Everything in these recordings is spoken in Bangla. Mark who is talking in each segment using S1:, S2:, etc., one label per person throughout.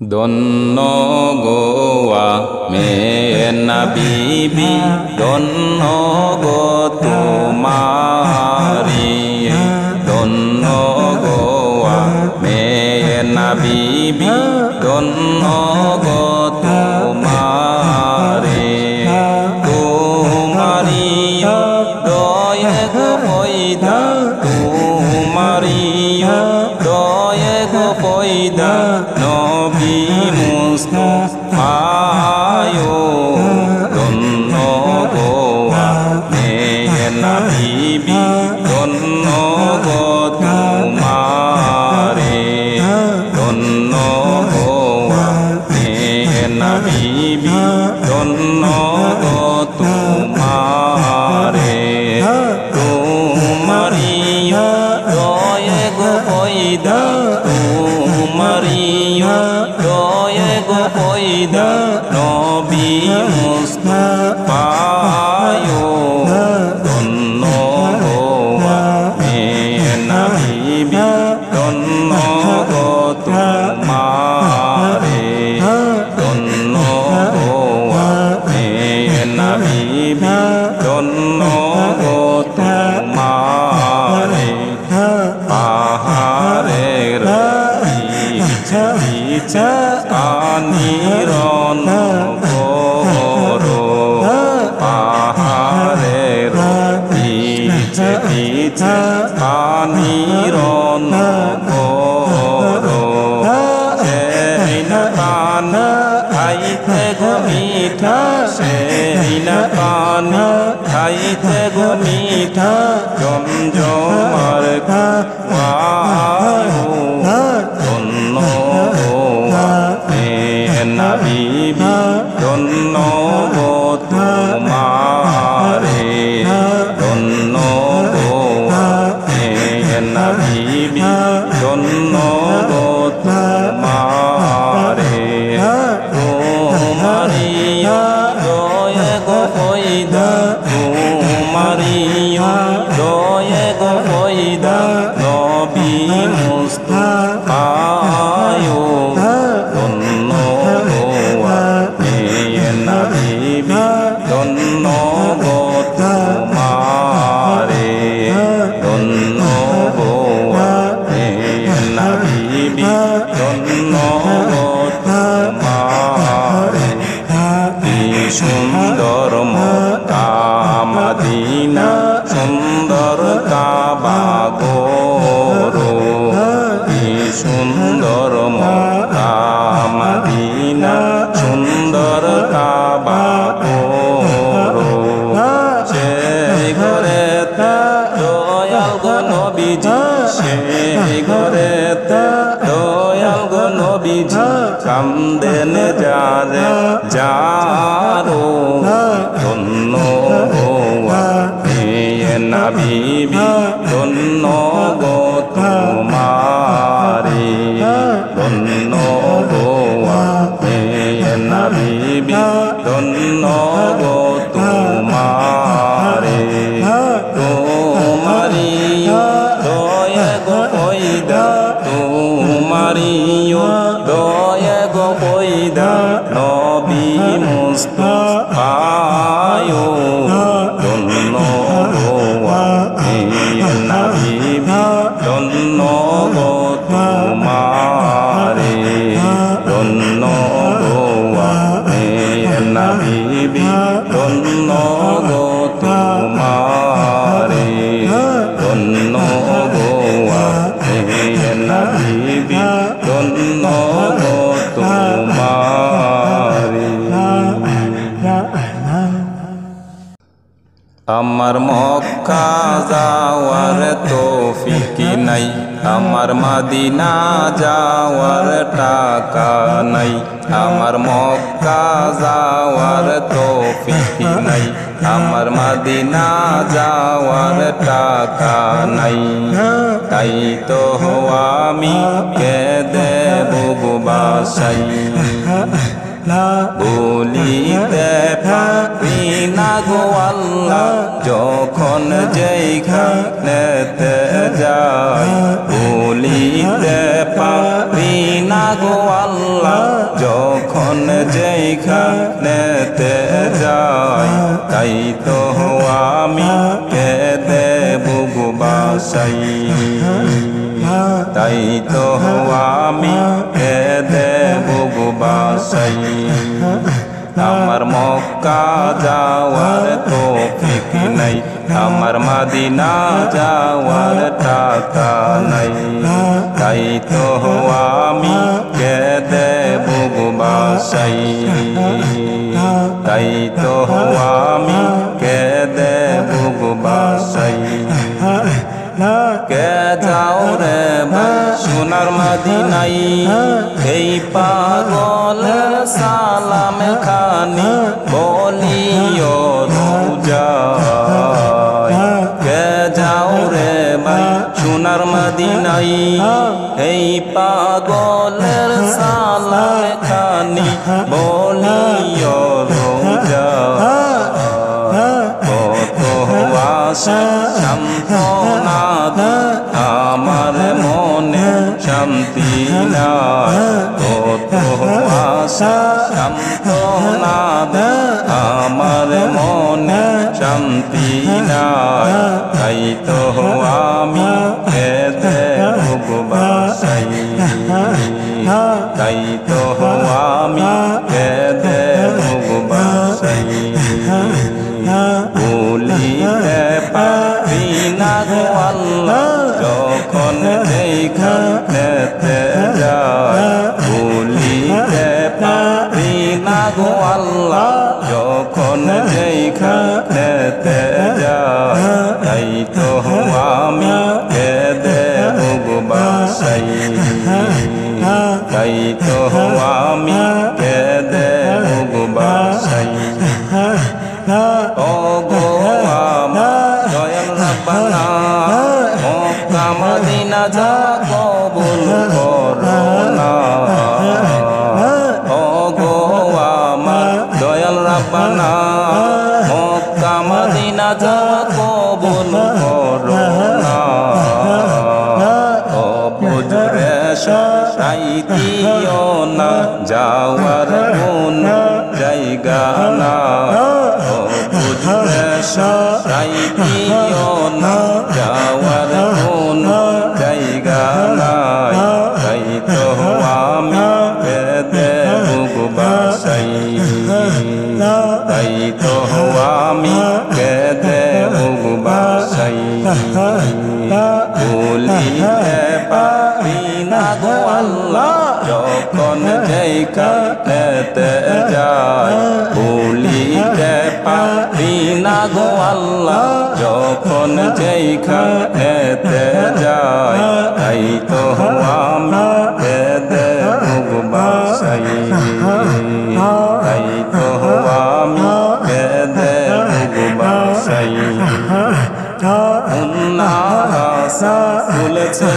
S1: ধন্য গোয়া মেয়ে নবী ধন্য গো তোমারি ধন্য গোয়া মেয়ে নবী ধন্য গো তোমারি তোমারি দয়ে গো পয়দা তোমারি দয়ে গো পয়দা নবী মুস্তাফায়ো ধন্য গোয়া মেয়ে নবী ধন্য গো তোমারে ধন্য গোয়া মেয়ে নবী ধন্য গো তোমারে তোমারি দয়ে গো পয়দা তোমারি দয়ে গো পয়দা নবী মুস্তাফায়ো ধন্য গোয়া মেয়ে নবী ধন্য গো তোমারে ধন্য গোয়া মেয়ে নবী ধন্য গো তোমারে পাহাড়ের পিছে আনিরন করো পাহাড়ের পিছে আনিরন করো সেই না পান খাইতে গো মিঠা সেই না পান খাইতে গো মিঠা জমজমার খাওয়াও ধন্য গোয়া মেয়ে নবী ধন্য গো তোমারে ধন্য গোয়া মেয়ে নবী ধন্য গো তোমারে তোমারি দয়ে গো পয়দা তোমারি দয়ে গো পয়দা নবী মুস্তাফায়ো ধন্য গোয়া মেয়ে নবী ধন্য গো তোমারে ধন্য গোয়া মেয়ে নবী ধন্য গো তোমারে কি সুন্দর মক্কা মদিনা সুন্দর কাবা গোরো কি সুন্দর মক্কা মদিনা সুন্দর কাবা গোরো সেই ঘরেতে দয়াল গো নবীজি সেই ঘরেতে দয়াল গো নবীজি কান্দেন যারে যারো ধন্য গোয়া মেয়ে নবী ধন্য গো তোমারে ধন্য গোয়া মেয়ে নবী ধন্য গো তোমারে তোমারি দয়ে গো পয়দা তোমারি দয়ে গো পয়দা নবী মুস্তাফায়ো ধন্য গোয়া মেয়ে নবী ধন্য গো তোমারে ধন্য গোয়া মেয়ে নবী ধন্য গো তোমারে ধন্য গোয়া মেয়ে নবী ধন্য গো তোমারে আমার মক্কা যাওয়ার তৌফিক নাই আমার মদিনা যাওয়ার টাকা নাই আমার মক্কা যাওয়ার তৌফিক নাই আমার মদিনা যাওয়ার টাকা নাই তাই তো আমি কেঁদে বুবাসাই বলিতে পারি না গো আল্লাহ যখন যেইখানেতে যাই বলিতে পারি না গো আল্লাহ যখন যেখানেতে যাই তাই তো আমি কেঁদে বুকু বাসাই তাই তো আমি কেঁদে বুকু বাসাই আমার মক্কা যাওয়ার তৌফিক নাই আমার মদিনা যাওয়ার টাকা নাই তাই তো আমি কেঁদে বুকু বাসাই তাই তো আমি কেঁদে বুকু বাসাই কে যাও রে সোনার মদিনাই এই পাগল সালাম খানি বলিও রোজায় কে যাও রে সোনার মদিনাই এই পাগলের সালাম খানি বলিও রোজায় কত আশা সান্তনা আমার মনে শান্তি নাই কত আশা সান্তনা আমার মনে শান্তি নাই তাই তো আমি কেঁদে বুকু বাসাই তাই তো আমি কেঁদে বুকু বাসাই ভুলিতে পারি না গো আল্লাহ যখন যেখানেতে যাই ভুলিতে পারি না গো আল্লাহ যখন যেখানেতে যাই তাই তো আমি কেঁদে বুকু বাসাই তাই তো আমি কেঁদে বুকু বাসাই ও গো আমার দয়াল রাব্বানা মক্কা মদিনা যা কবুল করো না ও গো আমার দয়াল রাব্বানা মক্কা মদিনা যা কবুল করো না ও বুজুরে সাই দিও না যাওয়ার কোন জায়গা না সাই দিও না যাওয়ার কোন জায়গা নাই তাই তো আমি কেঁদে বুকু বাসাই তাই তো আমি কেঁদে বুকু বাসাই ভুলিতে পারি না গো আল্লাহ যখন যেখানেতে যাই ভুলিতে পারি না গো আল্লাহ যখন যেখানেতে যাই তাই তো আমি কেঁদে বুকু বাসাই তাই তো আমি কেঁদে বুকু বাসাই ফুলেছে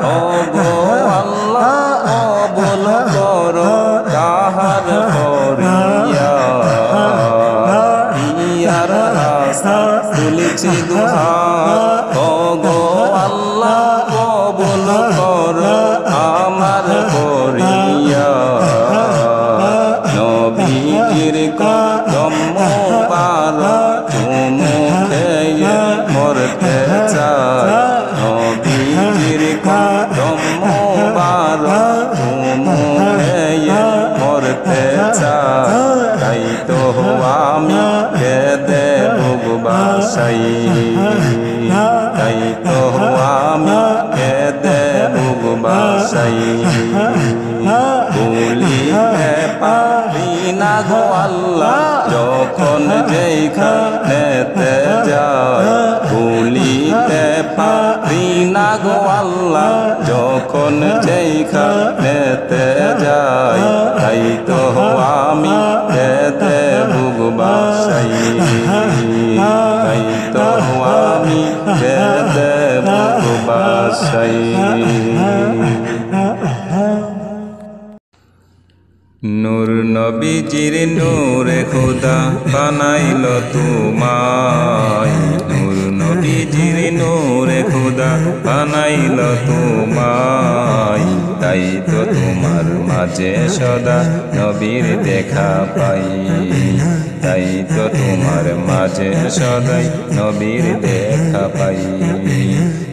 S1: ও গো আল্লাহ অবল করো তাহার করিয়া ইয়ার রাস্তা তুলেছি দুহা ও গো আল্লাহ কবুল করো আমার করিয়া নবীজির কদম মুবারক চুমু খেয়ে মরতে চাই নবীজির কদম মুবারক চুমু খেয়ে মরতে চাই তাই তো আমি কেঁদে বুকু বাসাই তাই তো আমি কেঁদে বুকু বাসাই ভুলিতে পারি না গো আল্লাহ যখন যেখানেতে যাই ভুলিতে পারি না গো আল্লাহ যখন যেখানেতে যাই তাই তো আমি কেঁদে বুকু বাসাই তাই তো আমি কেঁদে বুকু বাসাই নূর নবীজির নূরে খোদা বানাইল তোমায় নূর নবীজির নূরে খোদা বানাইল তোমায় তাই তো তোমার মাঝে সদা নবীর দেখা পাই তাই তো তোমার মাঝে সদাই নবীর দেখা পাই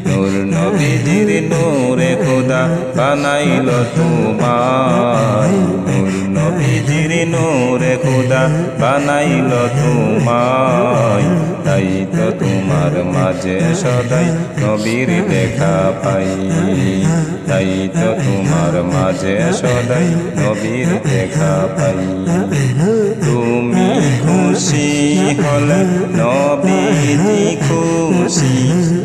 S1: নূর নবীজির নূরে খোদা বানাইল তোমায় নূর নবীজির নূরে খোদা বানাইল তোমায় তাই তো তোমার মাঝে সদাই নবীর দেখা পাই তাই তো তোমার মাঝে সদাই নবীর দেখা পাই তুমি খুশি হলে নবীজি খুশি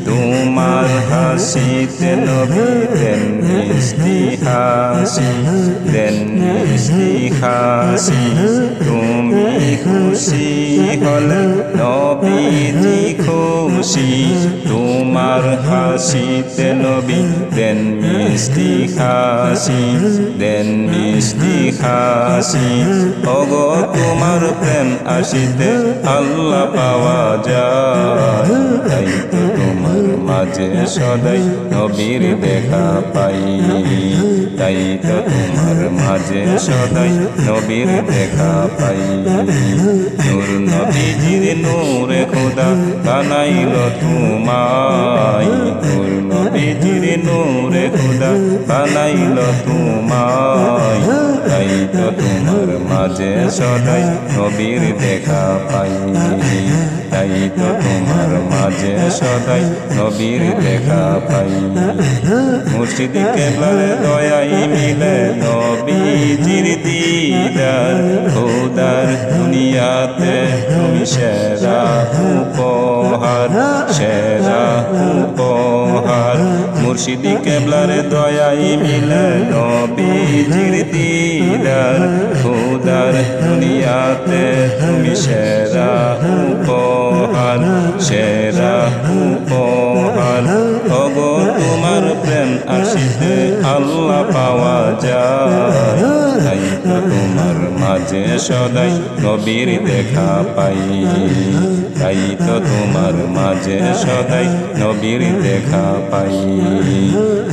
S1: তোমার হাসিতে নবী দেন মিষ্টি হাসি দেন মিষ্টি হাসি তুমি খুশি হলে নবীজি খুশি তোমার হাসিতে নবী দেন মিষ্টি হাসি দেন মিষ্টি হাসি ওগো তোমার প্রেম আসিতে আল্লাহ পাওয়া যায় তাই তো তোমার মাঝে সদাই নবীর দেখা পাই তাই তো তোমার মাঝে সদাই নবীর দেখা পাই নূর নবীজির নূরে খোদা বানাইল তোমায় নূর নবীজির নূরে খোদা বানাইল তোমায় তাই তো তোমার মাঝে সদাই নবীর দেখা পাই তাই তো তোমার মাঝে সদাই নবীর দেখা পাই মুর্শিদ কেবলার দয়াই মিলে নবীজির দিদার খোদার দুনিয়াতে তুমি সেরা উপহার সেরা উপহার মুর্শিদ কেবলার দয়াই মিলে নবীজির দিদার খোদার দুনিয়াতে তুমি সেরা উপহার সেরা উপহার ওগো তোমার প্রেম আসিতে আল্লাহ পাওয়া যায় তাই তো তোমার মাঝে সদাই নবীর দেখা পাই তাই তো তোমার মাঝে সদাই নবীর দেখা পাই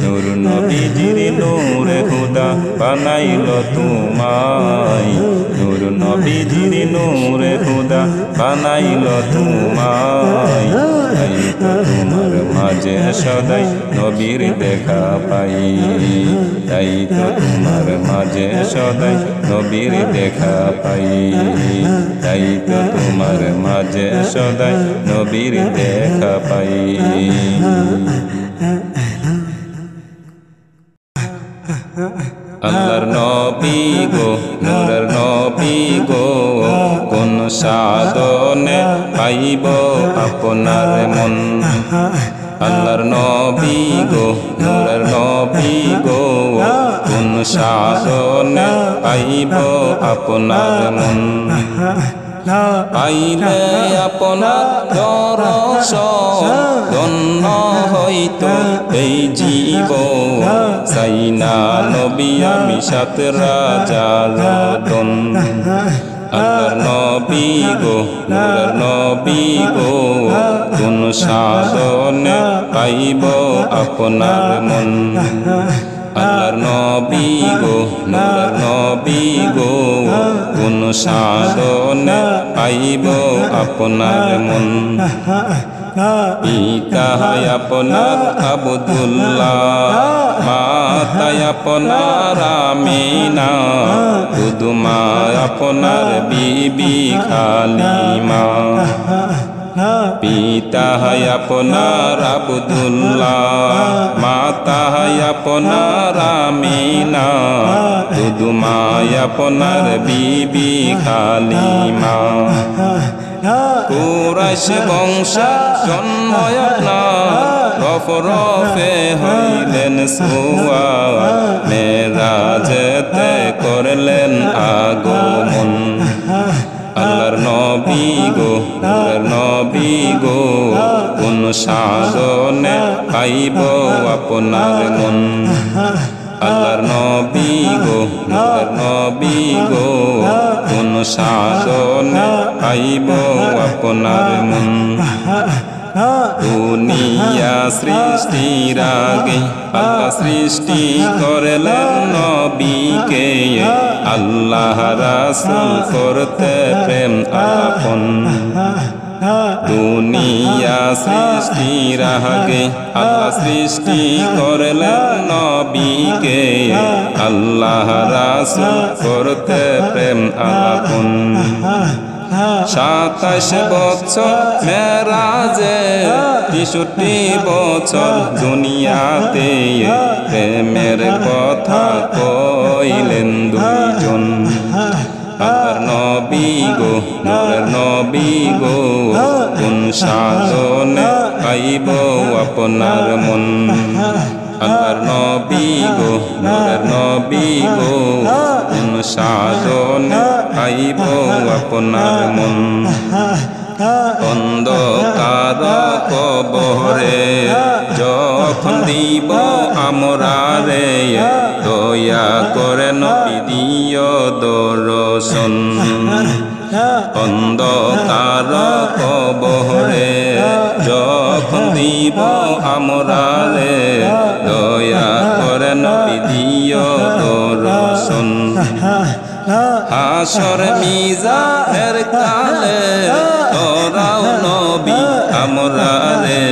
S1: নূর নবীজির নূরে খোদা বানাইল তোমায় নূর নবীজির নূরে খোদা বানাইল তোমায় তাই তো তোমার মাঝে সদাই নবীর দেখা পাই তাই তো তোমার মাঝে সদাই নবীর দেখা পাই তাই তো তোমার মাঝে সদাই নবীর দেখা পাই আল্লাহর নবী গো নূরের নবী গো কোন সাধনে পাইব আপনার মন আল্লাহর নবী গো নূরের নবী গো কোন সাধনে পাইব আপনার মন পাইলে আপনার দর্শন ধন্য হইতো এই জীবন চাই না নবী আমি সাত রাজার দন আল্লাহর নবী গো নূরের নবী গো কোন সাধনে পাইব আপনার মন আল্লাহর নবী গো নূরের নবী গো কোন সাধনে পাইব আপনার মন পিতা আপনার আব্দুল্লাহ মাতা আপনার আমিনা দুদমা আপনার বিবি খালিমা পিতা আপনার আব্দুল্লাহ মাতা আপনার আমিনা দুদমা আপনার বিবি খালিমা কুরাইশ বংশ জন্ম আপনার রফ রফে হইলেন সুয়া মেরাজেতে করলেন আগমন আল্লাহর নবী গো নূরের নবী গো কোন সাধনে পাইব আপনার মন আল্লাহর নবী গো নূরের নবী গো কোন সাধনে পাইব আপনার মন দুনিয়া সৃষ্টির আগে আল্লাহ সৃষ্টি করলেন নবীকে আল্লাহ রাসূল করতে প্রেম আপন দুনিয়া সৃষ্টির আগে আল্লাহ সৃষ্টি করলেন নবীকে আল্লাহ রাসূল করতে প্রেম আপন 27 বছর মেরাজে 63 বছর দুনিয়াতে প্রেমের কথা কইলেন দুইজন আল্লাহর নবী গো নূরের নবী গো কোন সাধনে পাইব আপনার মন আল্লাহর নবী গো নূরের নবী গো কোন সাধনে পাইব আপনার মন অন্ধকার কবরে যখন দিব আমরা রে দয়া করে নবী দিও দর্শন অন্ধকার কবরে যখন দিব আমরা রে দয়া করে নবী দিও দর্শন হাসর মিজানের কালে তোরাও নবী আমরা রে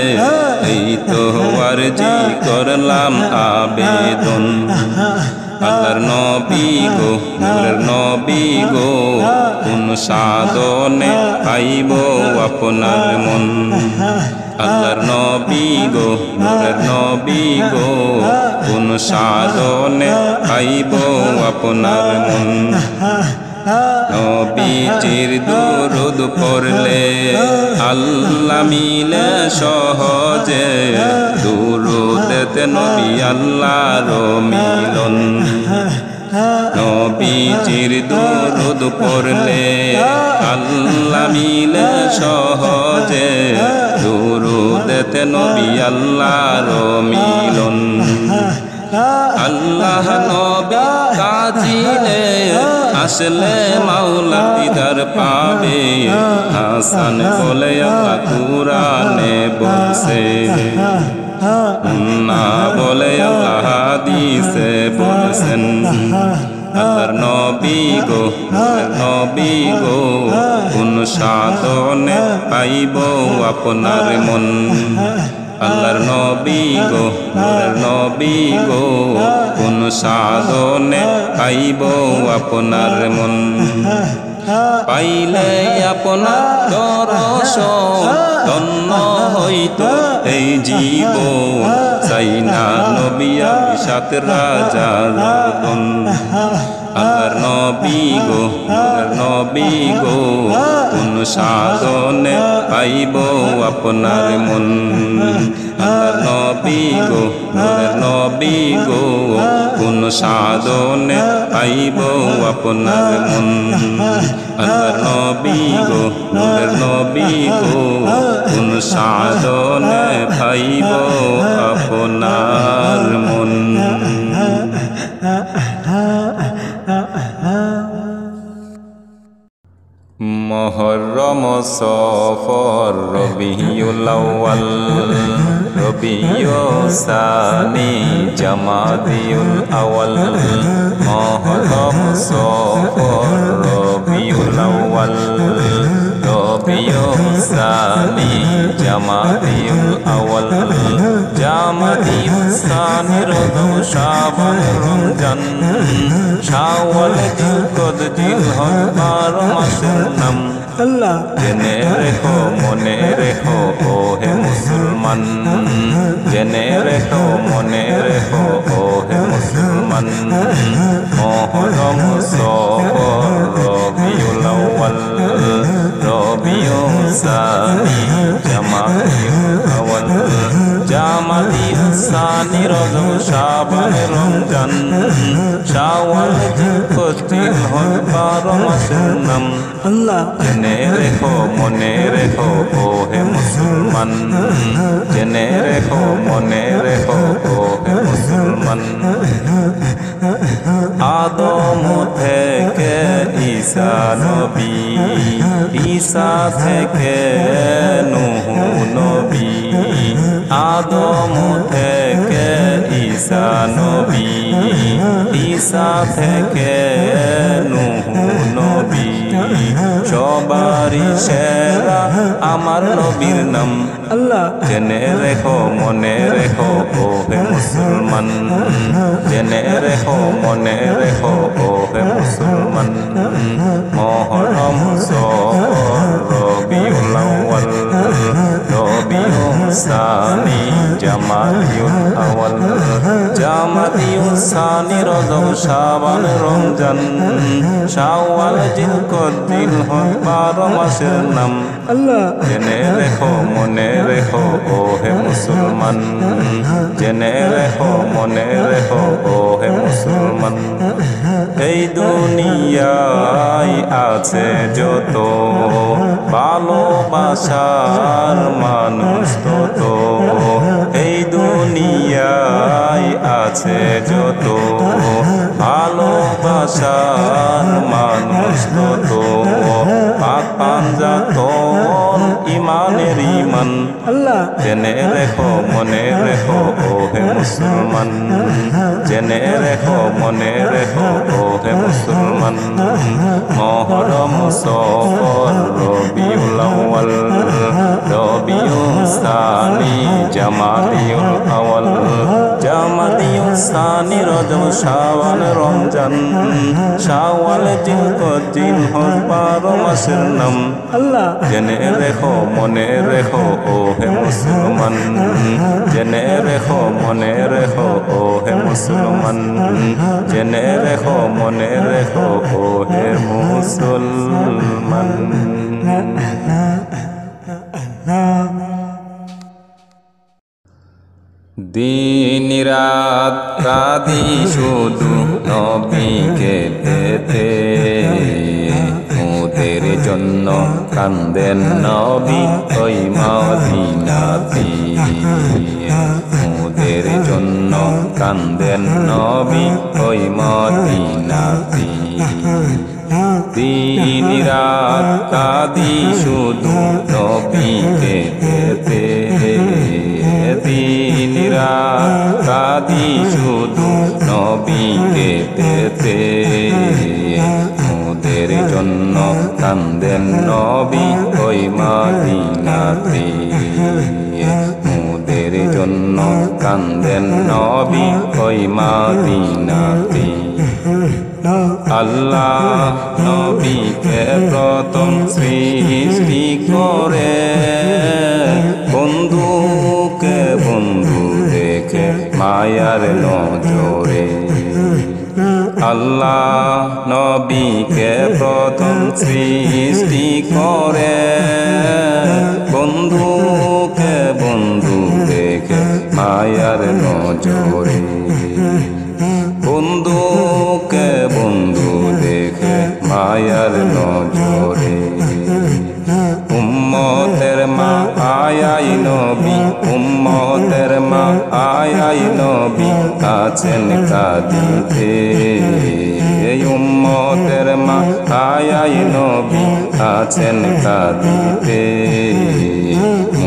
S1: এই তো আরজি করলাম আবেদন আল্লাহর নবী গো নূরের নবী গো কোন সাধনে পাইব আপনার মন আল্লাহর নবী গো নূরের নবী গো কোন সাধনে পাইব আপনার মন নবীজির দুরূদ পড়লে আল্লাহ মিলে সহজে দুরূদেতে নবী আল্লাহর মিলন নবীজির দুরূদ পড়লে আল্লাহ মিলে সহজে দুরূদেতে নবী আল্লাহর মিলন আল্লাহ নবী কাজিলে আসলে মাওলা দিদার পাবে হাসান বলে আল্লাহ কুরআনে বলছে না বলে আল্লাহ হাদিসে বলছেন আল্লাহর নবী গো নবী গো কোন সাধনে পাইব আপনার মন আল্লাহর নবী গো নূরের নবী গো কোন সাধনে পাইব আপনার মন পাইলে আপনার দর্শন ধন্য হইত এই জীবন চাই না নবী আমি সাত রাজার গণ আল্লাহর নবী গো নূরের নবী গো কোন সাধনে পাইব আপনার মন আল্লাহর নবী গো নূরের নবী গো কোন সাধনে পাইব আপনার মন আল্লাহর নবী গো নূরের নবী গো কোন সাধনে পাইব আপনার মন মুহররম সফর রবিউল আউয়াল রবিউল সানি জামাদিউল আউয়াল মুহররম সফর রবিউল আউয়াল রবিউল সানি জামাদিউল আউয়াল জামাদিউল সানি রজব শাবান রমজান শাওয়াল জিলকদ জিলহজ 12 মাসের নাম আল্লাহ জেনে রেখো মনে রেখো ও হে মুসলমান জেনে রেখো মনে রেখো ও হে মুসলমান মুহররম সফর রবিউল আউয়াল রবিউল সানি জামাদিউল আউয়াল জামাদিউল সানি রজব শাবান রমজান শাওয়াল জিলকদ জিলহজ 12 মাসের নাম আল্লাহ জেনে রেখো মনে রেখো ও হে মুসলমান জেনে রেখো মনে রেখো ও হে মুসলমান আদম থেকে ঈসা নবী ঈসা থেকে নূহ নবী আদম থেকে ঈসা নবী, ঈসা থেকে নূহ নবী, সবারই সেরা আমার নবীর নাম।
S2: আল্লাহ
S1: জেনে রেখো মনে রেখো ও হে মুসলমান, জেনে রেখো মনে রেখো ও হে মুসলমান। মহরম সফর রবিউল আউয়াল, রবিউল সানি জামাদিউল আউয়াল, জামাদিউল সানি রজব শাবান রমজান, শাওয়াল জিলকদ জিলহজ 12 মাসের নাম।
S2: আল্লাহ
S1: জেনে রেখো মনে রেখো ও হে মুসলমান, জেনে রেখো মনে রেখো ও হে মুসলমান। এই দুনিয়ায় আছে যত ভালোবাসার মানুষ তত, এই দুনিয়ায় আছে যত ভালোবাসার মানুষ তত, পাক পাঞ্জাতন ইমানের ইমান।
S2: আল্লাহ
S1: জেনে রেখো মনে রেখো ও হে মুসলমান, জেনে রেখো মনে রেখো ও হে মুসলমান। মহরম সফর রবিউল আউয়াল, রবিউল সানি জামাদিউল আউয়াল, জামাদিউল সানি রজব শাওয়াল রমজান, শাওয়াল জিলকদ জিলহজ 12 মাসের নাম।
S2: আল্লাহ
S1: জেনে রেখো মনে রেখো ও হে মুসলমান, জেনে রেখো মনে রেখো ও হে মুসলমান, জেনে রেখো মনে রেখো ও হে মুসলমান। দিন রাত কাঁদি শুধু নবীকে পেতে, ওদের জন্য কান্দেন নবী ওই মদিনাতে, ওদের জন্য কান্দেন নবী ওই মদিনাতে। দিন রাত কাঁদি শুধু নবীকে পেতে, দিন রাত কাঁদি শুধু নবীকে পেতে, ওদের জন্য কান্দেন নবী ওই মদিনাতে, ওদের জন্য কান্দেন নবী ওই মদিনাতে। আল্লাহ নবীকে প্রথম সৃষ্টি করে, বন্ধুকে বন্ধু দেখে মায়ার নজরে। আল্লাহ নবীকে প্রথম সৃষ্টি করে, বন্ধুকে বন্ধু দেখে মায়ার নজরে, বন্ধুকে বন্ধু দেখে মায়ার নজরে। উম্মতের মা আয়াই নবী, উম্মতের মা আয়াই নবী আছেন কাঁদিতে, উম্মতের মা আয়াই নবী আছেন কাঁদিতে,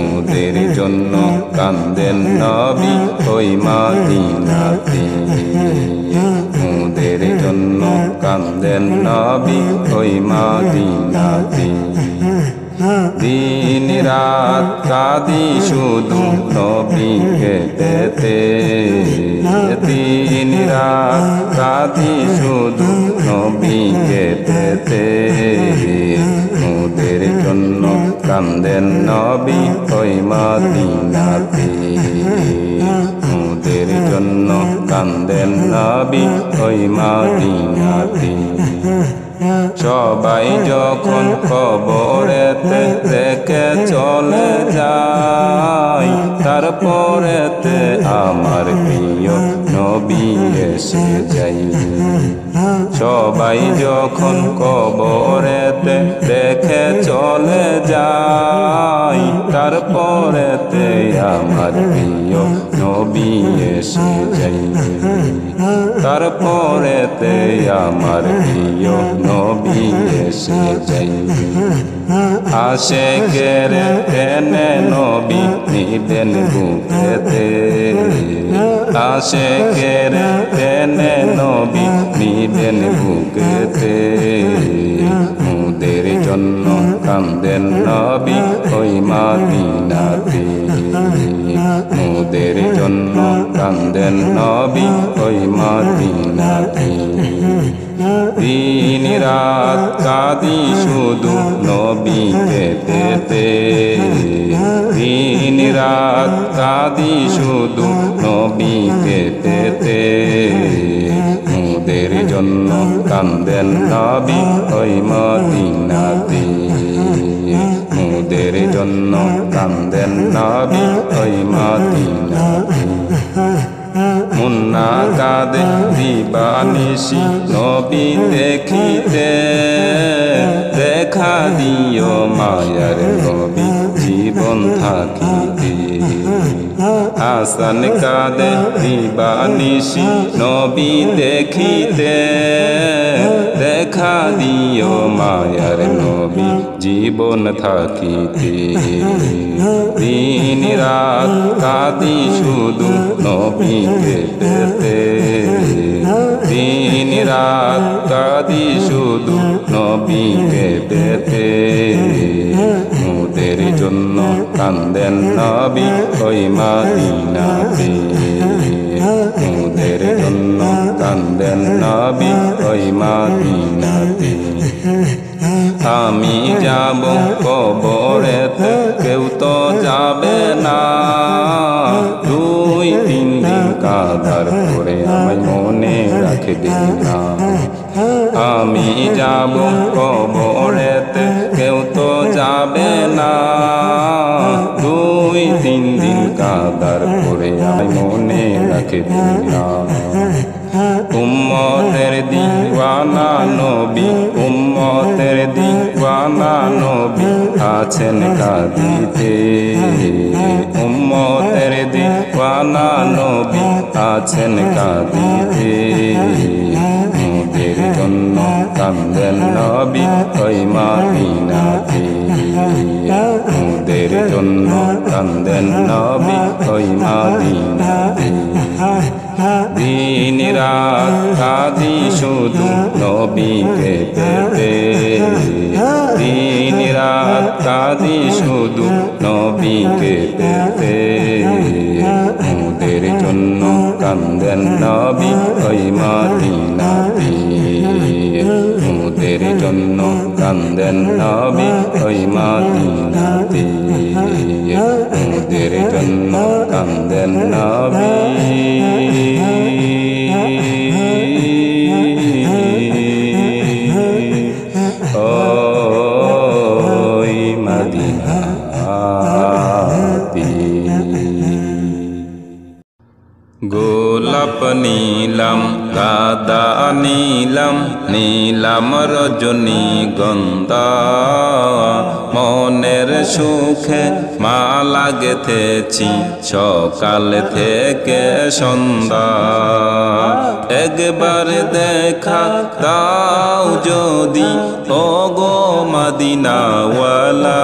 S1: ওদের জন্য কান্দেন নবী ওই মদিনাতে, ওদের জন্য কান্দেন নবী ওই মদিনাতে। দিন রাত কাঁদি শুধু নবীকে পেতে, দিন রাত কাঁদি শুধু নবীকে পেতে, ওদের জন্য কান্দেন নবী ওই মদিনাতে, ওদের জন্য কান্দেন নবী ওই মদিনাতে। সবাই যখন কবরেতে রেখে চলে যায়, তারপরেতে আমার প্রিয় নবী এসে যাই। সবাই যখন কবরেতে রেখে চলে যায়, তারপরেতে আমার প্রিয় নবী এসে যাই। তারপরেতে আমার প্রিয় নবী এসে যাই আশেকের টেনে নবী নিবেন বুকেতে আশেকের টেনে নবী নিবেন বুকেতে মুদের জন্য কান্দেন নবী ওই মদিনাতে মুদের জন্য কান্দেন নবী ওই মদিনাতে দিন রাত কাঁদি শুধু নবীকে পেতে দিন রাত কাঁদি শুধু নবীকে পেতে মুদের জন্য কান্দেন নবী ওই মদিনাতে মুদের জন্য কান্দেন নবী ওই মদিনাতে মুন্না কাঁদে দিবানিশি নবী দেখিতে দেখা দিও মায়ার নবী জীবন থাকিতে হাসান কাঁদে দিবানিশি নবী দেখিতে দেখা দিও মায়ার নবী জীবন থাকিতে দিন রাত কাঁদি শুধু নবীকে পেতে দিন রাত কাঁদি শুধু নবীকে পেতে মুদের জন্য কান্দেন নবী ওই মদিনাতে মুদের জন্য কান্দেন নবী ওই মদিনাতে আমি যাব কবরেতে কেউ তো যাবে না দুই তিন দিন কাঁদার পরে আমায় মনে রাখবে না আমি যাব কবরেতে কেউ তো যাবে না দুই তিন দিন কাঁদার পরে আমায় মনে রাখবে না উম্মতের দিওয়ানা নবী উম্মতের দিওয়ানা নবী আছেন কাঁদিতে উম্মতের দিওয়ানা নবী আছেন কাঁদিতে মুদের জন্য কান্দেন নবী ওই মদিনাতে মুদের জন্য কান্দেন নবী ওই মদিনাতে দিন রাত কাঁদি শুধু নবীকে পেতে দিন রাত কাঁদি শুধু নবীকে পেতে মুদের জন্য কান্দেন নবী ওই মদিনাতে মুদের জন্য কান্দেন নবী ওই মদিনাতে মুদের জন্য কান্দেন নবী ওই মদিনাতে গোলাপ নীলাম গাদা নীলাম নীলাম রজনীগন্ধা মনের সুখে মালা গেথেছি সকাল থেকে সন্ধ্যা একবার দেখা দাও যদি ওগো মদিনাওয়ালা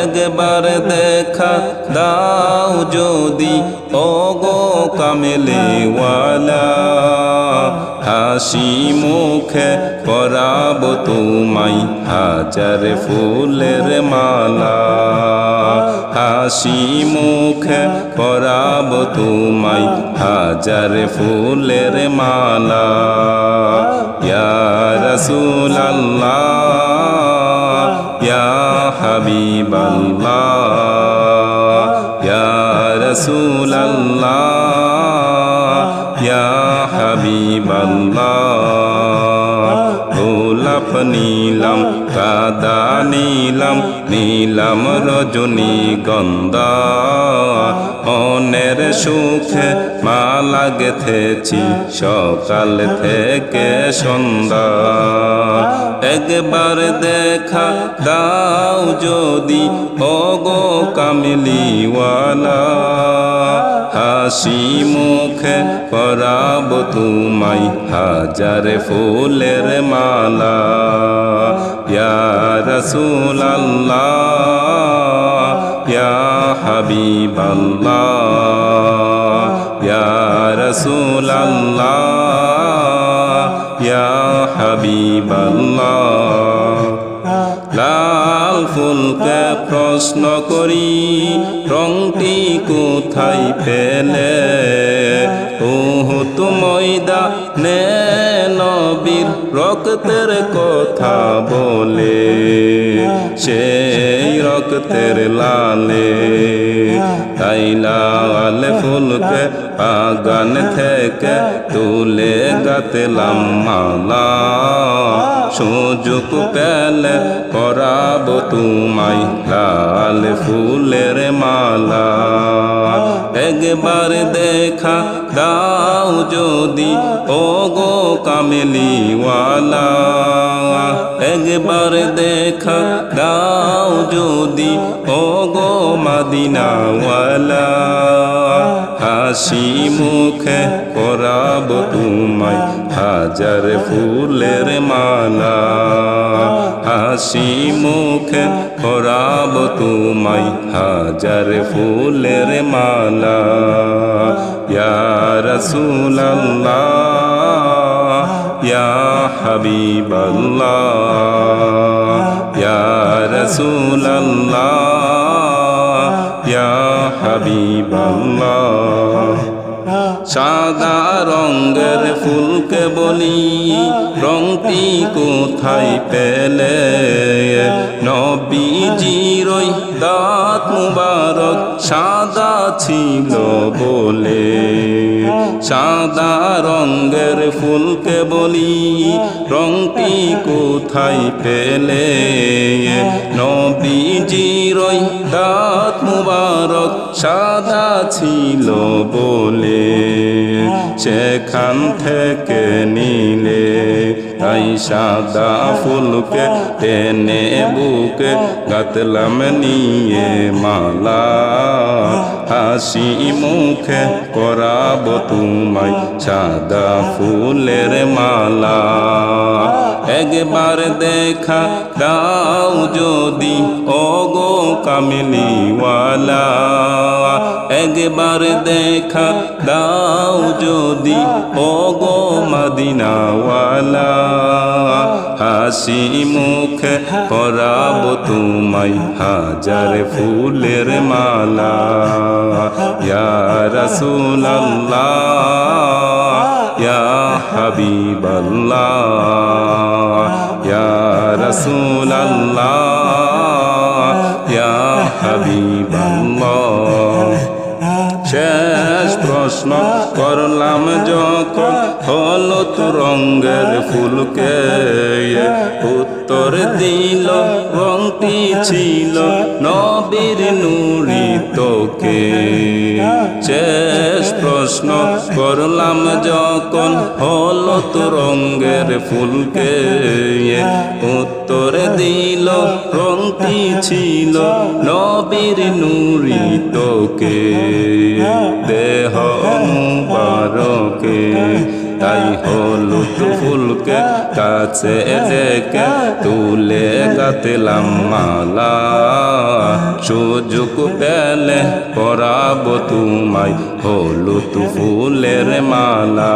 S1: একবার দেখা দাও যদি ওগো কামলিওয়ালা হাসি মুখে পরাব তোমায় হাজার ফুলের মালা হাসি মুখে পরাব তোমায় হাজার ফুলের মালা ইয়া রাসূলুল্লাহ ইয়া হাবিবাল্লাহ ইয়া রাসূলুল্লাহ ইয়া হাবিবাল্লাহ গোলাপ নীলাম গাদা নীলাম নীলাম রজনীগন্ধা মনের সুখে মালা গেথেছি সকাল থেকে সন্ধ্যা একবার দেখা দাও যদি ওগো কামলিওয়ালা হাসি মুখে পরাবো তোমায় হাজার ফুলের মালা ইয়া রাসূলুল্লাহ ইয়া হাবিবাল্লাহ ইয়া রাসূলুল্লাহ ইয়া হাবিবাল্লাহ লাল ফুলকে প্রশ্ন করি রংটি কোথায় পেলে উহুদ ময়দানে নবীর রক্তের কথা বলে সেই রক্তের লালে তাই লাল ফুলকে বাগান থেকে তুলে গাঁথলাম মালা সুযোগ পেলে পরাবো তোমায় লাল ফুলের মালা একবার দেখা দাও যদি ও গো কামলিওয়ালা একবার দেখা দাও যদি ও গো মদিনাওয়ালা হাসি মুখে পরাবো তোমায় হাজার ফুলের মালা হাসি মুখে পরাবো তোমায় হাজার ফুলের মালা ইয়া রাসূলুল্লাহ ইয়া হাবিবাল্লাহ ইয়া রাসূলুল্লাহ ইয়া হাবিবাল্লাহ সাদা রঙের ফুলকে বলি রংটি কোথায় পেলে নবীজির ওই দাঁত মুবারক সাদা ছিল বলে সাদা রঙের ফুলকে বলি রংটি কোথায় পেলে নবীজির ওই দাঁত মুবারক সাদা ছিল বলে সেখান থেকে নিলে তাই সাদা ফুলকে টেনে বুকে গাঁথলাম নিয়ে মালা হাসি মুখে পরাবো তোমায় সাদা ফুলের মালা একবার দেখা দাও যদি ও গো কামলিওয়ালা একবার দেখা দাও যদি ও গো মদিনাওয়ালা হাসি মুখে পরাবো তোমায় হাজার ফুলের মালা ইয়া রাসূলুল্লাহ ইয়া হাবিবাল্লাহ ইয়া রাসূলুল্লাহ ইয়া হাবিবাল্লাহ শেষ প্রশ্ন করলাম যখন হলুদ রঙের ফুলকে উত্তর দিল রংটি ছিল নবীর নূরি তোকে শেষ প্রশ্ন করলাম যখন হলুদ রঙের ফুলকে উত্তর দিল রংটি ছিল নবীর নূরি তোকে দেহ মুবারকে তাই হলুদ ফুলকে কাছে ডেকে তুলে গাঁথলাম মালা সুযোগ পেলে পরাবো তোমায় হলুদ ফুলের মালা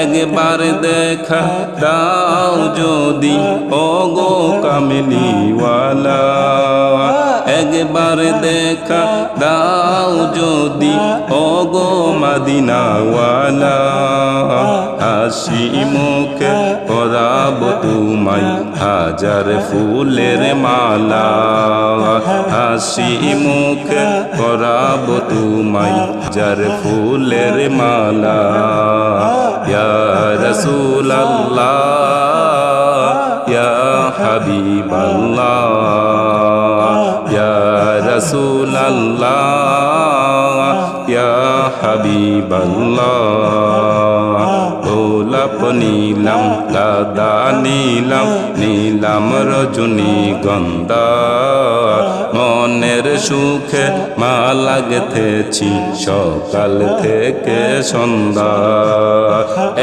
S1: একবার দেখা দাও যদি ও গো কামলিওয়ালা একবার দেখা দাও যদি ও গো মদিনাওয়ালা হাসি মুখে পরাবো তোমায় হাজার ফুলের মালা হাসি মুখে পরাবো তোমায় হাজার ফুলের মালা ইয়া রাসূলুল্লাহ ইয়া হাবিবাল্লাহ ইয়া রাসূলুল্লাহ ইয়া হাবিবাল্লাহ গোলাপ নীলাম গাদা নীলাম নীলাম রজনীগন্ধা মনের সুখে মালা গেথেছি সকাল থেকে সন্ধ্যা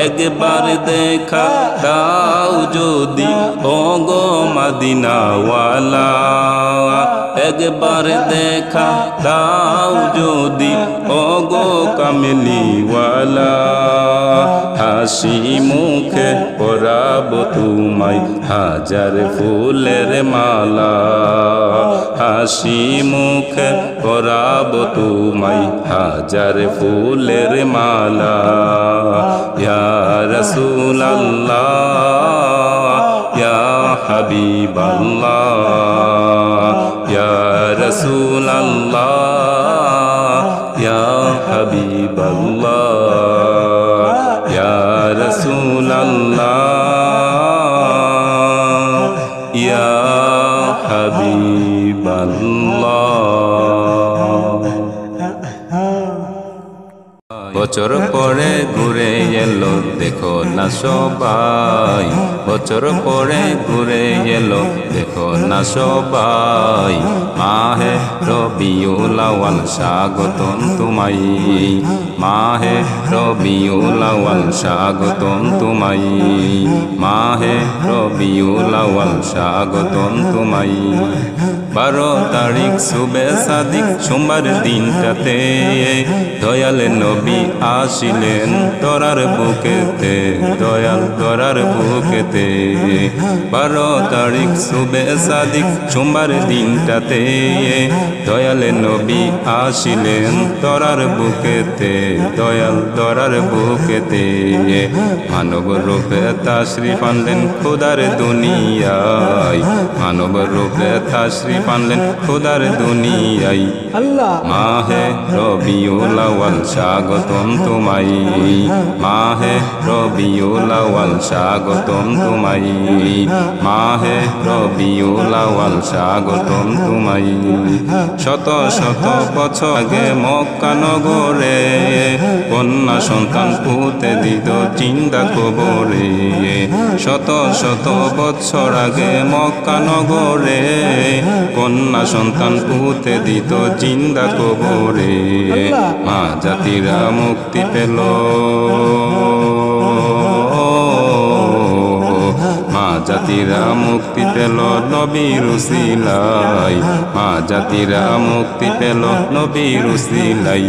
S1: একবার দেখা দাও যদি ওগো মদিনাওয়ালা একবার দেখা দাও যদি ওগো কামলিওয়ালা হাসি মুখে পরাব তোমায় হাজার ফুলের মালা হাসি মুখে পরাব তোমায় হাজার ফুলের মালা ইয়া রাসূলুল্লাহ ইয়া হাবিবাল্লাহ ইয়া রাসূলুল্লাহ ইয়া হাবিবাল্লাহ ইয়া রাসূলুল্লাহ ইয়া হাবিবাল্লাহ বছর পরে ঘুরে এলো দেখো না সবাই বছর পরে ঘুরে এলো দেখো না সবাই মাহে রবিউল আউয়াল স্বাগতম তোমায় মাহে রবিউল আউয়াল স্বাগতম তোমায় মাহে রবিউল আউয়াল স্বাগতম তোমায় 12 তারিখ সুবে সাদিক সোমবার দিনটাতে দয়াল নবী আসিলেন তোরার বুকেতে দয়াল তোরার বুকেতে 12 তারিখ সুবে সাদিক সোমবার দিনটাতে দয়াল নবী আসিলেন তোরার বুকেতে দয়াল তোরার বুকেতে মানব রূপে তাশরিফ আনলেন খোদার দুনিয়ায় মানব রূপে তাশরিফ আনলেন খোদার দুনিয়ায় মাহে রবিউল আউয়াল স্বাগতম তোমায় মাহে রবিউল আউয়াল স্বাগতম তোমায় মাহে রবিউল আউয়াল স্বাগতম তোমায় শত শত বছর আগে মক্কা নগরে কন্যা সন্তান পুঁতে দিত চিন্তা কবরে শত শত বছর আগে মক্কা নগরে কন্যা সন্তান পুঁতে দিত চিন্তা কবরে মা জাতিরা মুক্তি পেল মা জাতিরা মুক্তি পেল নবীর উসিলায় মা জাতিরা মুক্তি পেল নবীর উসিলায়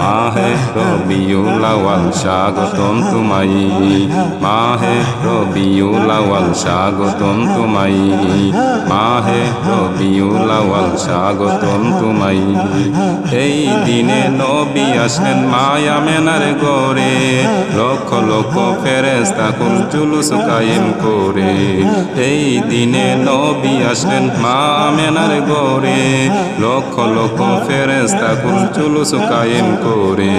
S1: মাহে রবিউল আউয়াল স্বাগতম তোমায় মাহে রবিউল আউয়াল স্বাগতম তোমায় মাহে রবিউল আউয়াল স্বাগতম তোমায় এই দিনে নবী আসেন মায়া মেনার গড়ে লক্ষ লক্ষ ফেরেশতা কুল জুলুস কায়েম করে এই দিনে নবী আসলেন মা আমেনার গড়ে লক্ষ লক্ষ ফেরেশতা কুল জুলুস কায়েম করে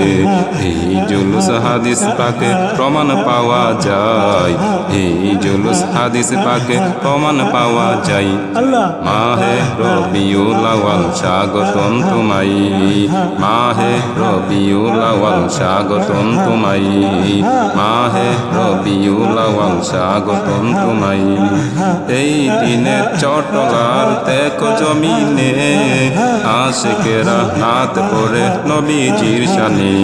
S1: এই জুলুস হাদিস পাকে প্রমাণ পাওয়া যায় এই জুলুস হাদিস পাকে প্রমাণ পাওয়া যায় মাহে রবিউল আউয়াল স্বাগতম তোমায় মাহে রবিউল আউয়াল স্বাগতম তোমায় মাহে রবিউল আউয়াল স্বাগতম তোমায় এই দিনের চটলার দেখো জমিনে আশিকেরা নাত পড়ে নবীজির শানে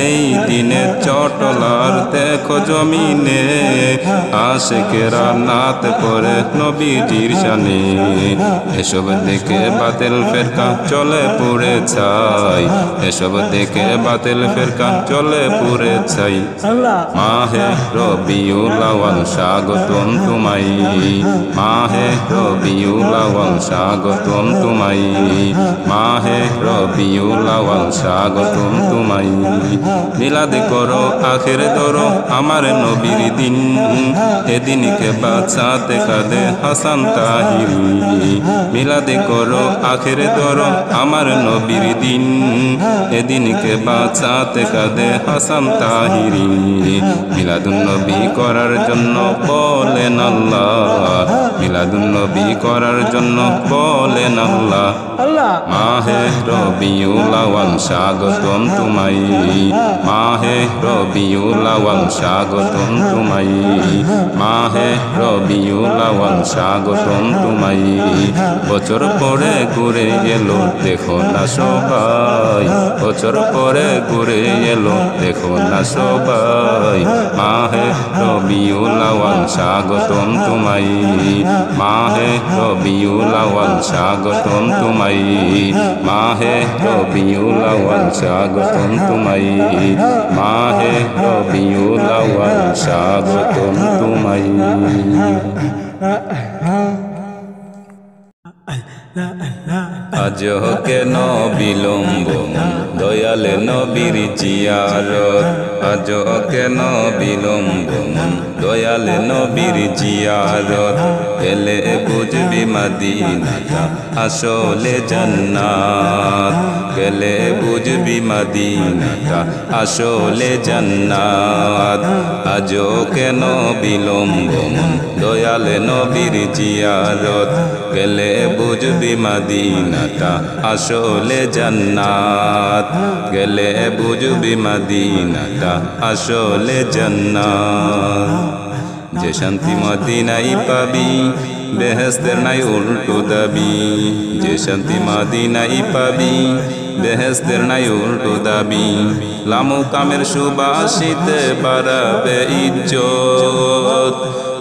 S1: এই দিনের চটলার দেখো জমিনে আশিকেরা নাত পড়ে নবীজির শানে এসব দেখে বাতিল ফেরকা চলে পুড়ে ছাই এসব দেখে বাতিল ফেরকা চলে পুড়ে ছাই মাহে রবিউল আউয়াল স্বাগতম তোমায় মাহে রবিউল আউয়াল স্বাগতম তোমায় মাহে রবিউল আউয়াল স্বাগতম তোমায় মিলাদ করো আখির ধরো আমার নবীর দিন এদিনকে বাঁচাতে কাঁদে হাসান তাহিরি মিলাদ করো আখির ধরো আমার নবীর দিন এদিনকে বাঁচাতে কাঁদে হাসান তাহিরি মিলাদুন নবী করার জন্য বলেন আল্লাহ মিলাদুন নবী করার জন্য বলেন আল্লাহ মাহে রবিউল আউয়াল স্বাগতম তোমায় মাহে রবিউল আউয়াল স্বাগতম তোমায় মাহে রবিউল আউয়াল স্বাগতম তোমায় বছর পরে ঘুরে এলো দেখো না সবাই বছর পরে ঘুরে এলো দেখো না সবাই মাহে রবিউল আউয়াল স্বাগতম তোমায় মাহে রবিউল আউয়াল স্বাগতম তোমায় মাহে রবিউল আউয়াল স্বাগতম তোমায় মাহে রবিউল আউয়াল স্বাগতম তোমায় আজ কেন বিলম্ব দয়াল নবীর জিয়ারত আজ কেন বিলম্ব দয়াল নবীর জিয়ারত এলে বুঝবি মদিনাটা আসলে জান্নাত গেলে বুঝবি মদিনাটা আসলে জান্নাত আজ কেন বিলম্ব দয়াল নবীর জিয়ারত গেলে বুঝবি মদিনাটা আসলে জান্নাত গেলে বুঝবি মদিনাটা আসলে জান্নাত যে শান্তি মদিনায় পাবি বেহেশতের নাই উল্টো দাবি যে শান্তি মদিনায় পাবি বেহেশতের নাই উল্টো দাবি লামুকামের সুবাসিতে বাড়াবে ইজ্জত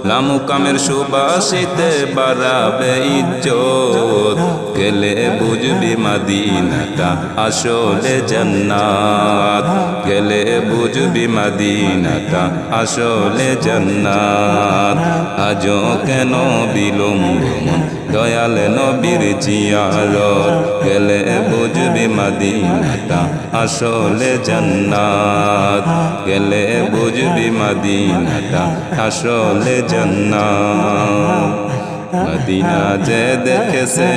S1: লামুকামের সুবাসিতে বাড়াবে ইজ্জত গেলে বুঝবি মদিনাটা আসলে জান্নাত গেলে বুঝবি মদিনাটা আসলে জান্নাত আজও কেন বিলম্ব দয়াল নবীর জিয়ারত গেলে বুঝবি মদিনাটা আসলে জান্নাত গেলে বুঝবি মদিনাটা আসলে জান্নাত মদিনা যে দেখেছে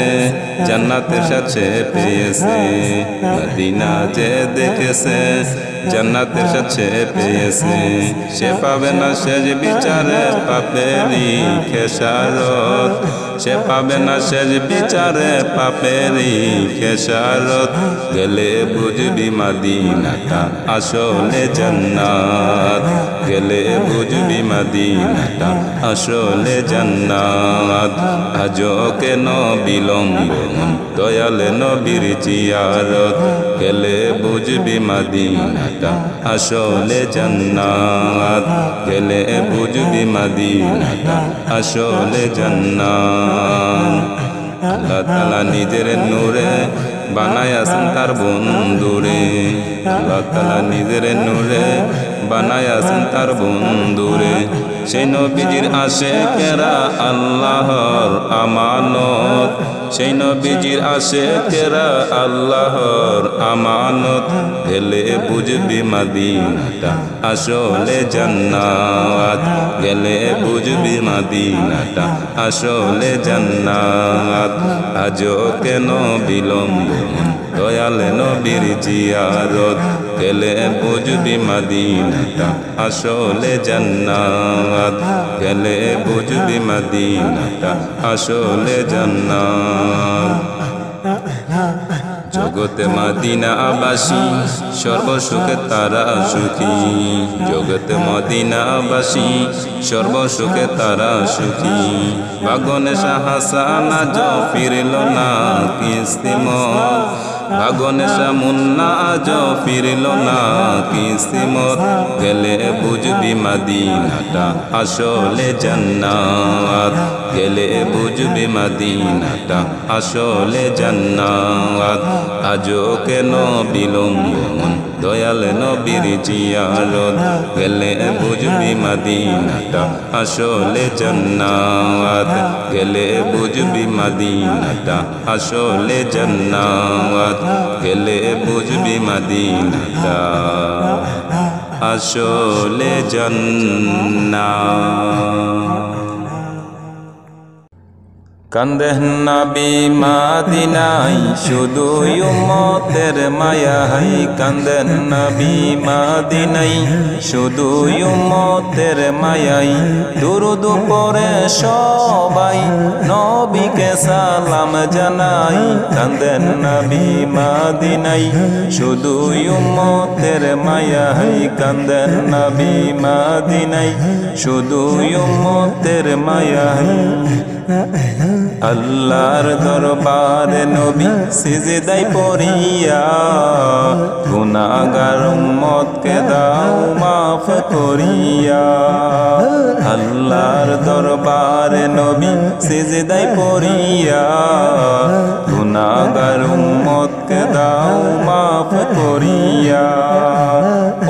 S1: জান্নাতের সাথে পেয়েছে মদিনা যে দেখেছে জান্নাতের সাথে পেয়েছে সে পাবে না শেষ বিচারে পাপেরই খেসারত সে পাবে না শেষ বিচারে পাপেরই খেসারত গেলে বুঝবি মদিনাটা আসলে জান্নাত গেলে বুঝবি মদিনাটা আসলে জান্নাত আজও কেন বিলম্ব দয়াল নবীর জিয়ারত গেলে বুঝবি মদিনাটা আসলে জান্নাত গেলে বুঝবি মদিনাটা আসলে জান্নাত আল্লাহ তাআলা নিজের নূরে বানায়াছেন তার বন্ধুরে আল্লাহ তাআলা নিজের নূরে বানায়াছেন তার বন্ধুরে সেই নবীজির আশিকেরা আল্লাহর আমানত সেই নবীজির আশিকেরা আল্লাহর আমানত গেলে বুঝবি মদিনাটা আসলে জান্নাত গেলে বুঝবি মদিনাটা আসলে জান্নাত আজও কেন বিলম্ব দয়াল নবীর জিয়ারত গেলে বুঝবি মদিনাটা আসলে জান্নাত গেলে বুঝবি মদিনাটা আসলে জান্নাত জগতে মদিনাবাসী সর্বসুখে তারা সুখী জগতে মদিনাবাসী সর্বসুখে তারা সুখী বাগনে শাহাসানা জ ফিরল না কিস্তিমত বাগনে শাহ মুন্না আজ ফিরল না কিস্তিমত গেলে বুঝবি মদিনাটা আসলে জান্নাত গেলে বুঝবি মদিনাটা আসলে জান্নাত আজও কেন বিলম্ব দয়াল নবীর জিয়ারত গেলে বুঝবি মদিনাটা আসলে জান্নাত গেলে বুঝবি মদিনাটা আসলে জান্নাত গেলে বুঝবি মদিনাটা আসলে জান্নাত কান্দেন নবী মদিনায় শুধু উম্মতের মায়ায় কান্দেন নবী মদিনায় শুধু উম্মতের মায়ায় দুরূদ পড়ে সবাই নবীকে সালাম জানাই কান্দেন নবী মদিনায় শুধু উম্মতের মায়ায় কান্দেন নবী মদিনায় শুধু উম্মতের মায়ায় আল্লাহর দরবারে নবী সিজদায় পড়িয়া গুনাহগার উম্মতকে দাও মাফ করিয়া আল্লাহর দরবারে নবী সিজদায় পড়িয়া গুনাহগার উম্মতকে দাও মাফ করিয়া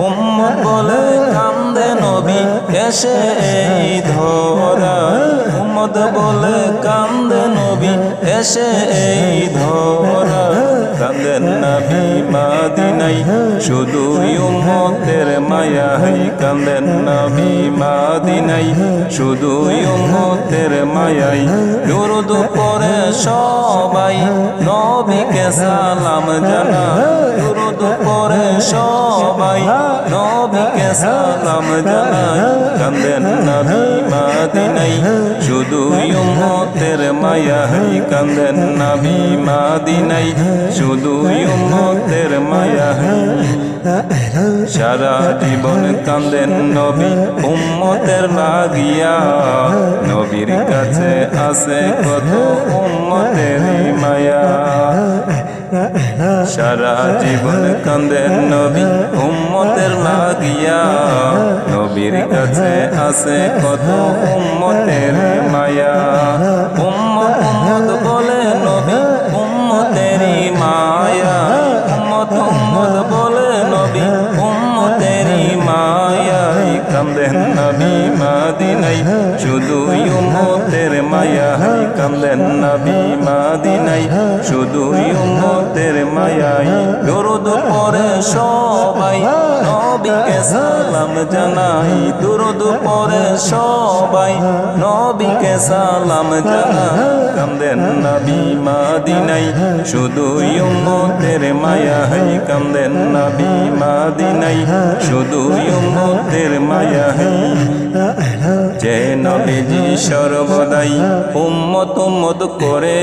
S1: উম্মত বলে কান্দে নবী এসে এই ধরায় উম্মত বলে কান্দে নবী এসে এই ধরায় কান্দেন নবী মদিনায় শুধু উম্মতের মায়ায় কান্দেন নবী মদিনায় শুধু উম্মতের মায়ায় দুরূদ পড়ে সবাই নবীকে সালাম জানায় দুরূদ পড়ে সবাই নবীকে সালাম জানায় কান্দেন নবী মদিনায় শুধু উম্মতের মায়ায় কান্দেন নবী মদিনায় শুধু উম্মতের মায়ায় সারা জীবন কান্দেন নবী উম্মতের লাগিয়া নবীর কাছে আছে কত উম্মতের মায়া সারা জীবন কান্দেন নবী উম্মতের লাগিয়া নবীর কাছে আছে কত উম্মতের মায়া উম্মত উম্মত বলে নবী উম্মতেরই মায়া উম্মত উম্মত বলে নবী উম্মতেরই মায়া কান্দেন নবী মদিনায় শুধু উম্মতের মায়া কান্দেন নবী মদিনায় শুধু উম্মতের মায়ায় দুরূদ পড়ে সবাই নবীকে সালাম জানাই দুরূদ পড়ে সবাই নবীকে সালাম জানাই কান্দেন নবী মদিনায় শুধু উম্মতের মায়ায় কান্দেন নবী মদিনায় শুধু উম্মতের মায়ায় যে নবীজি সর্বদাই উম্মত উম্মত করে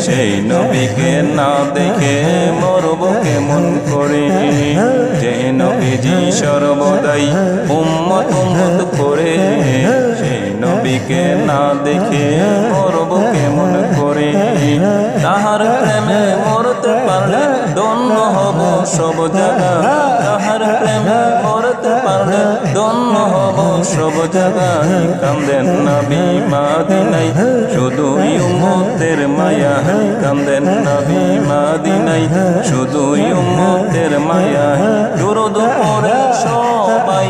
S1: সেই নবীকে না দেখে মরব কেমন করে যে নবীজি সর্বদাই উম্মত উম্মত করে সেই নবীকে না দেখে মরব কেমন করে তাহার প্রেমে মরতে পারলে ধন্য হব সব জায়গা তাহার প্রেমে মরতে পারলে ধন্য হব সব জায়গায় কান্দেন নবী মদিনায় শুধু উম্মতের মায়ায় কান্দেন নবী মদিনায় শুধু উম্মতের মায়ায় দুরূদ পড়ে সবাই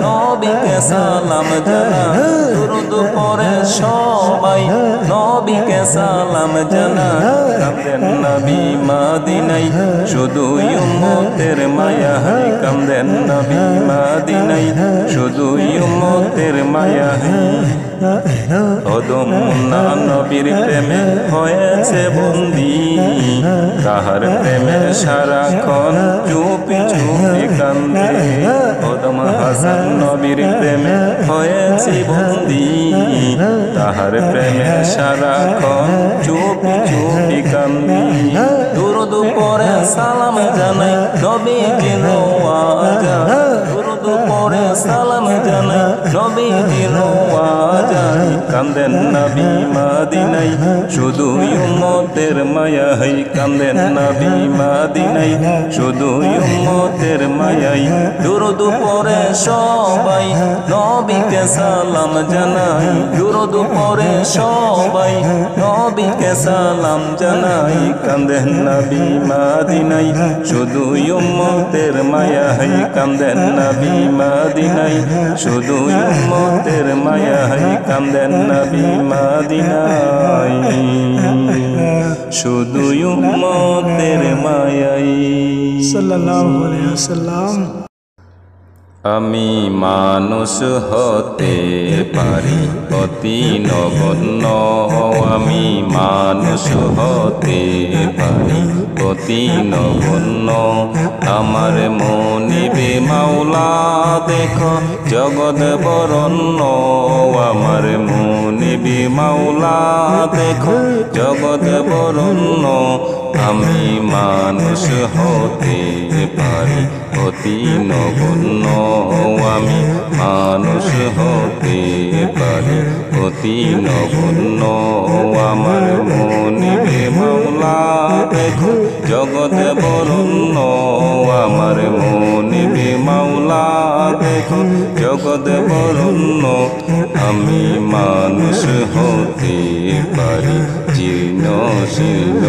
S1: নবীকে সালাম জানায় দুরূদ পড়ে সবাই নবীকে সালাম জানায় কান্দেন নবী মদিনায় শুধু উম্মতের মায়ায় কান্দেন নবী মদিনায় শুধু উম্মতের মায়ায় অদম মুন্না নবীর প্রেমে হয়েছে বন্দী তাহার প্রেমে সারাক্ষণ চুপি চুপি কান্দে অদম হাসান নবীর প্রেমে হয়েছে বন্দী তাহার প্রেমে সারাক্ষণ চুপি চুপি কান্দি দুরূদ পড়ে সালাম জানাই নবীজির ওয়াজান দুরূদ পড়ে সালাম জানাই নবীজির ওয়াজান কান্দেন নবী মদিনায় শুধু উম্মতের মায়ায় কান্দেন নবী মদিনায় শুধু উম্মতের মায়ায় দুরূদ পড়ে সবাই নবীকে সালাম জানাই দুরূদ পড়ে সবাই নবীকে সালাম জানাই কান্দেন নবী মদিনায় শুধু উম্মতের মায়ায় কান্দেন নবী মদিনায় শুধু উম্মতের মায়ায় কান্দেন নবী মদিনায় শুধু উম্মতের মায়ায়
S2: সাল্লাল্লাহু আলাইহি ওয়াসাল্লাম।
S1: আমি মানুষ হতে পারি অতি নগণ্য, আমি মানুষ হতে পারি অতি নগণ্য। আমার মনিবে মাওলা দেখো জগৎ বরণ্য, আমার মনিবে মাওলা দেখো জগৎ বরণ্য। আমি মানুষ হতে পারি অতি নগণ্য, আমি মানুষ হতে পারি অতি নগণ্য। আমার মনিবে মাওলা দেখো জগৎ বরণ্য, আমার মনিবে মাওলা দেখো জগৎ বরণ্য। আমি মানুষ হতে পারি জীর্ণ শীর্ণ,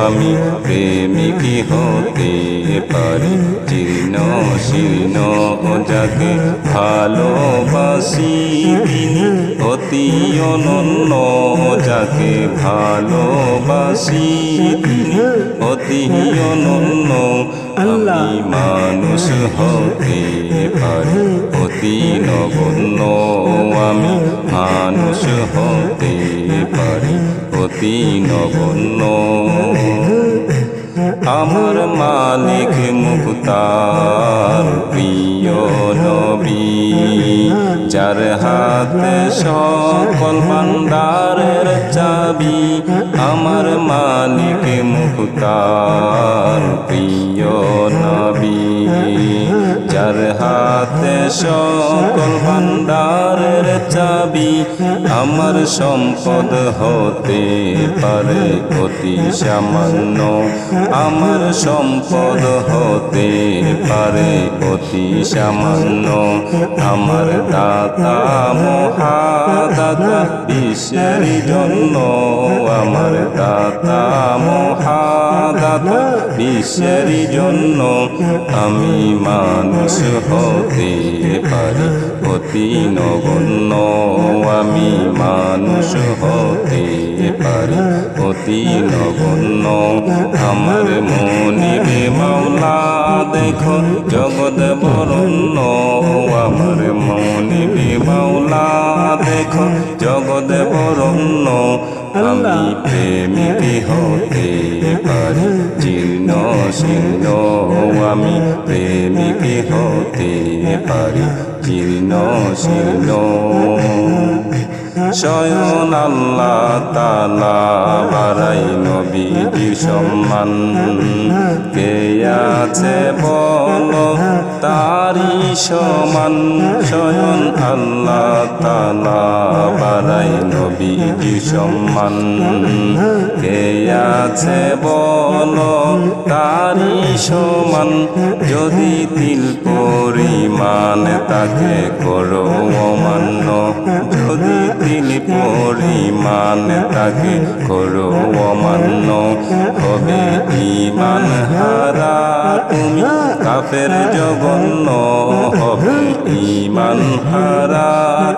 S1: আমি প্রেমিক হতে পারি জীর্ণ শীর্ণ। যাকে ভালোবাসি তিনি অতি অনন্য, যাকে ভালোবাসি তিনি অতি অনন্য। আমি মানুষ হতে পারি অতি নগণ্য, আমি মানুষ হতে পারি অতি নগণ্য। আমার মালিক মুখতার প্রিয় নবী, যার হাতে সকল ভান্ডারের চাবি। আমার মালিক মুখতার প্রিয় নবী, যার হাতে সকল ভান্ডারের চাবি। আমার সম্পদ হতে পারে অতি সামান্য, আমার সম্পদ হতে পারে অতি সামান্য। আমার দাতা মহাদাতা বিশ্বের জন্য, আমার দাতা মহাদাতা বিশ্বের জন্য। আমি মানুষ হতে পারি অতি নগণ্য, আমি মানুষ হতে পারি অতি নগণ্য। আমার মনিবে মাওলা দেখো জগৎ বরণ্য, আমার মনিবে মাওলা দেখো জগৎ বরণ্য। আমি প্রেমিক হতে পারি জীর্ণ শীর্ণ, আমি প্রেমিক হতে পারি জীর্ণ শীর্ণ। স্বয়ং আল্লাহ তাআলা বাড়াই নবীজির সম্মান, কে আছে বলো তারি সমান। স্বয়ং আল্লাহ তাআলা বাড়াই নবীজির সম্মান, কে আছে বলো তারি সমান। যদি তিল পরিমাণ তাকে করো অমান্য, যদি তিল পরিমাণ তাকে করো অমান্য। হবে ঈমান হারা তুমি কাফের জঘন্য, হবে ঈমান হারা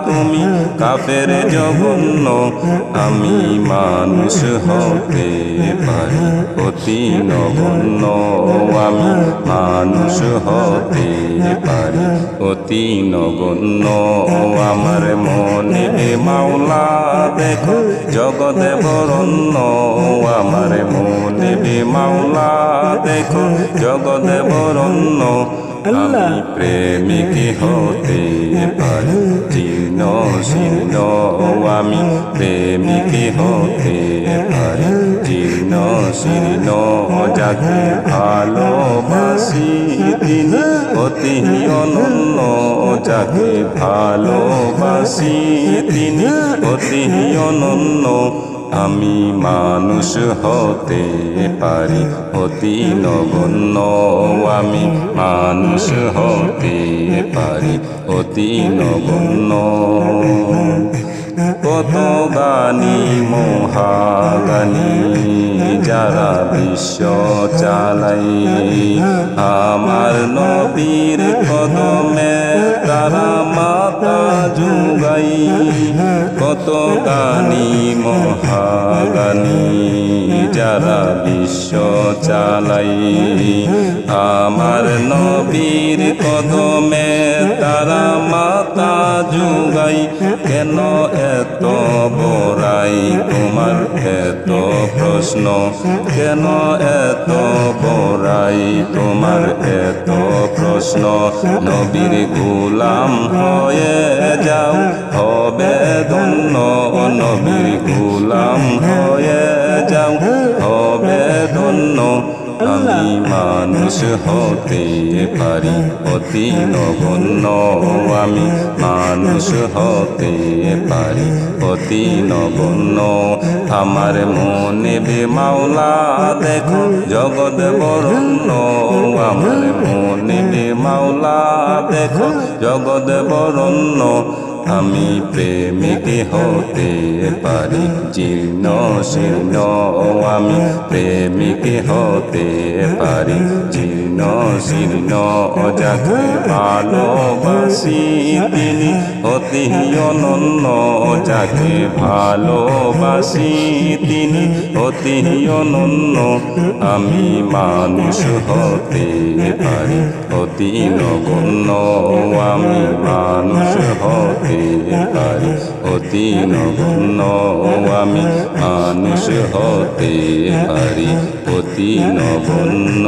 S1: তুমি কাফের জঘন্য। আমি মানুষ হতে পারি অতি নগণ্য, আমি মানুষ হতে পারি অতি নগণ্য। আমার মনিবে মাওলা দেখো জগৎ বরণ্য, আমার মনিবে মাওলা দেখো জগৎ বরণ্য। আমি প্রেমিক হতে পারি জীর্ণ শীর্ণ, আমি প্রেমিক হতে পারি জীর্ণ শীর্ণ। যাকে ভালোবাসি তিনি অতি অনন্য, যাকে ভালোবাসি তিনি অতি অনন্য। আমি মানুষ হতে পারি অতি নগণ্য, আমি মানুষ হতে পারি অতি নগণ্য। কত গানি মহাগানি যারা বিশ্ব চালাই, আমার নবীর কদমে তারা মাথা ঝুঁকায়। যুগাই কত গানি মহাগানি যারা বিশ্ব চালাই আমার নবীর কদমে তারা মাথা যুগাই কেন এত বড়াই তোমার এত প্রশ্ন কেন এত বড়াই তোমার এত প্রশ্ন নবীর গোলাম হয়ে যাও হবে ধন্য নবীর গোলাম হয়ে যাও হবে ধন্য আমি মানুষ হতে পারি অতি নগণ্য আমি মানুষ হতে পারি অতি নগণ্য আমার মনে বে মাওলা দেখো জগৎ বরণ্য আমার মনে বে মাওলা দেখো জগৎ বরণ্য আমি প্রেমিক হতে পারি জীর্ণ শীর্ণ আমি প্রেমিক হতে পারি জীর্ণ শীর্ণ যাকে ভালোবাসি তিনি অতি অনন্য যাকে ভালোবাসি তিনি অতি অনন্য আমি মানুষ হতে পারি অতি নগণ্য আমি মানুষ হতে পারি অতি নগণ্য আমি মানুষ হতে পারি অতি নগণ্য